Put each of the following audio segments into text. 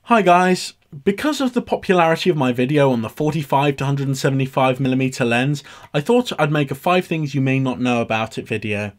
Hi guys, because of the popularity of my video on the 45 to 175mm lens, I thought I'd make a 5 things you may not know about it video.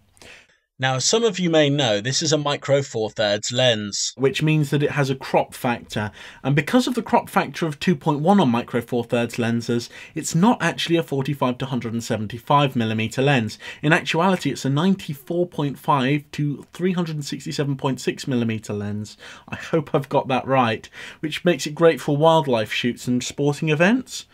Now, as some of you may know, this is a micro four thirds lens, which means that it has a crop factor. And because of the crop factor of 2.1 on micro four thirds lenses, it's not actually a 45 to 175mm lens. In actuality, it's a 94.5 to 367.6mm lens. I hope I've got that right, which makes it great for wildlife shoots and sporting events.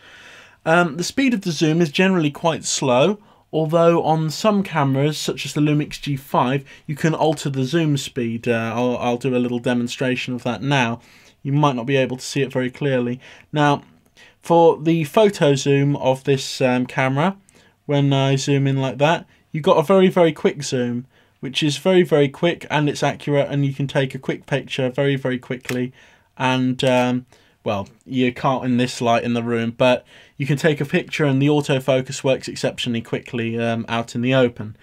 The speed of the zoom is generally quite slow, although on some cameras, such as the Lumix G5, you can alter the zoom speed. I'll do a little demonstration of that now. You might not be able to see it very clearly. Now, for the photo zoom of this camera, when I zoom in like that, you've got a very, very quick zoom, which is very, very quick and it's accurate, and you can take a quick picture very, very quickly. And well, you can't in this light in the room, but you can take a picture and the autofocus works exceptionally quickly out in the open.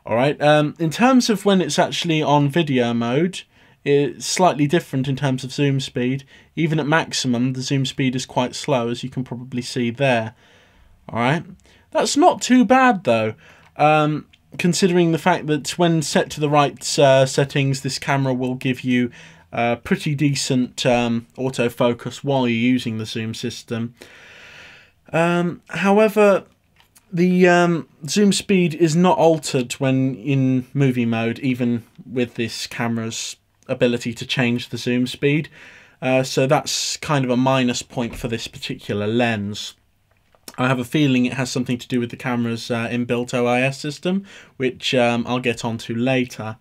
Alright, in terms of when it's actually on video mode, it's slightly different in terms of zoom speed. Even at maximum, the zoom speed is quite slow, as you can probably see there. Alright, that's not too bad though, considering the fact that when set to the right settings, this camera will give you pretty decent autofocus while you're using the zoom system. However, the zoom speed is not altered when in movie mode, even with this camera's ability to change the zoom speed. So that's kind of a minus point for this particular lens. I have a feeling it has something to do with the camera's inbuilt O.I.S system, which I'll get onto later.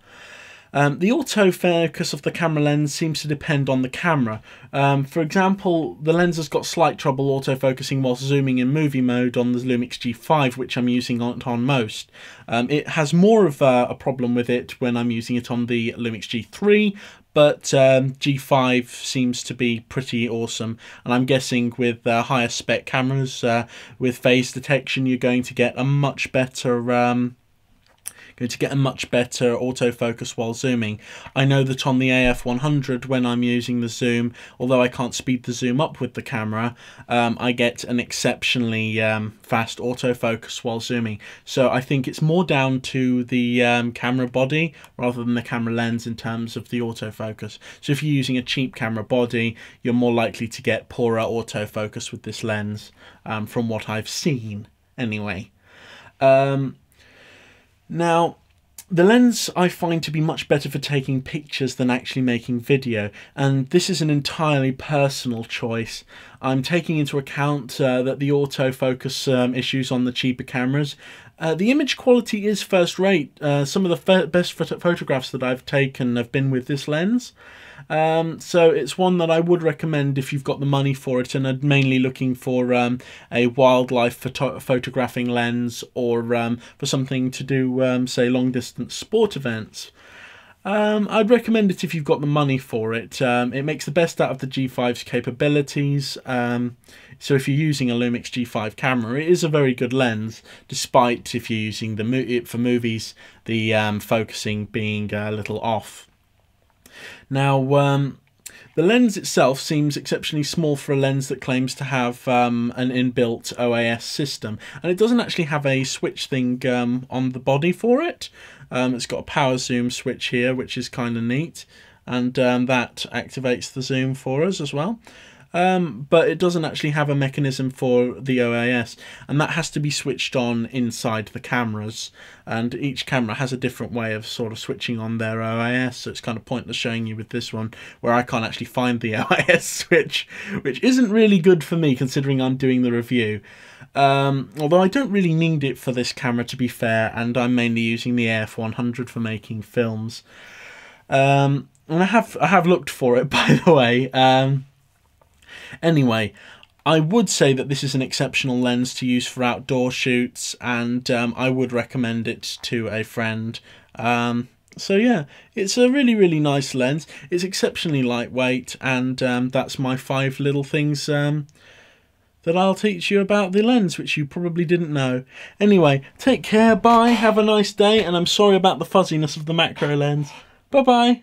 The autofocus of the camera lens seems to depend on the camera. For example, the lens has got slight trouble autofocusing whilst zooming in movie mode on the Lumix G5, which I'm using on most. It has more of a problem with it when I'm using it on the Lumix G3, but G5 seems to be pretty awesome. And I'm guessing with higher spec cameras with phase detection, you're going to get a much better autofocus while zooming. I know that on the AF100, when I'm using the zoom, although I can't speed the zoom up with the camera, I get an exceptionally fast autofocus while zooming. So I think it's more down to the camera body rather than the camera lens in terms of the autofocus. So if you're using a cheap camera body, you're more likely to get poorer autofocus with this lens, from what I've seen anyway. Now, the lens I find to be much better for taking pictures than actually making video, and this is an entirely personal choice. I'm taking into account that the autofocus issues on the cheaper cameras. The image quality is first rate. Some of the best photographs that I've taken have been with this lens. So it's one that I would recommend if you've got the money for it and are mainly looking for a wildlife photographing lens, or for something to do, say, long distance sport events. I'd recommend it if you've got the money for it. It makes the best out of the G5's capabilities. So if you're using a Lumix G5 camera, it is a very good lens, despite if you're using it for movies, the focusing being a little off. Now, the lens itself seems exceptionally small for a lens that claims to have an inbuilt O.I.S system, and it doesn't actually have a switch thing on the body for it. It's got a power zoom switch here, which is kind of neat, and that activates the zoom for us as well. But it doesn't actually have a mechanism for the O.I.S, and that has to be switched on inside the cameras, and each camera has a different way of sort of switching on their O.I.S, so it's kind of pointless showing you with this one where I can't actually find the O.I.S switch, which isn't really good for me considering I'm doing the review. Although I don't really need it for this camera, to be fair, and I'm mainly using the AF100 for making films. And I have looked for it, by the way. Anyway, I would say that this is an exceptional lens to use for outdoor shoots, and I would recommend it to a friend. So yeah, it's a really, really nice lens. It's exceptionally lightweight, and that's my 5 little things that I'll teach you about the lens, which you probably didn't know. Anyway, take care, bye, have a nice day, and I'm sorry about the fuzziness of the macro lens. Bye-bye.